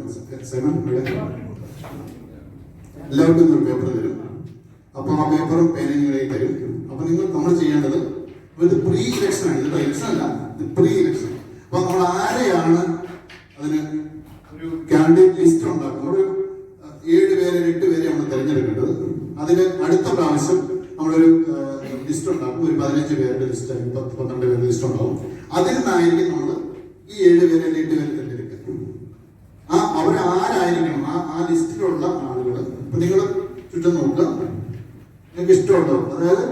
എല്ലാവർക്കും ഒരു പേപ്പർ തരും. അപ്പൊ ആ പേപ്പറും പേനയും നിങ്ങളെ തരും. അപ്പൊ നമ്മൾ ചെയ്യേണ്ടത് ഇത് പ്രീ ഇലക്ഷൻ ആണ്. ഇത് ഇലക്ഷൻ അല്ല, ഇത് പ്രീ ഇലക്ഷൻ. അപ്പൊ നമ്മൾ ആരെയാണ് അതിന് ഒരു കാൻഡിഡേറ്റ് ലിസ്റ്റ് ഉണ്ടാക്കും. ഒരു 7 പേരെ 8 പേരെ നമ്മൾ തിരഞ്ഞെടുക്കേണ്ടത്. അതിന് അടുത്ത പ്രാവശ്യം നമ്മളൊരു ലിസ്റ്റ് ഉണ്ടാക്കും. ഒരു 15 പേരുടെ ലിസ്റ്റ്, 12 പേരുടെ ലിസ്റ്റ് ഉണ്ടാവും. അതിൽ നിന്നായിരിക്കും നമ്മൾ ഈ 7 പേരെ 8 പേരെ തിരഞ്ഞെടുക്കുക. അവരാരായിരിക്കണം ആ ലിസ്റ്റിലുള്ള ആളുകൾ. ഇപ്പൊ നിങ്ങൾ ചുറ്റും നോക്കുക, നിങ്ങൾക്ക് ഇഷ്ടമുണ്ടോ? അതായത്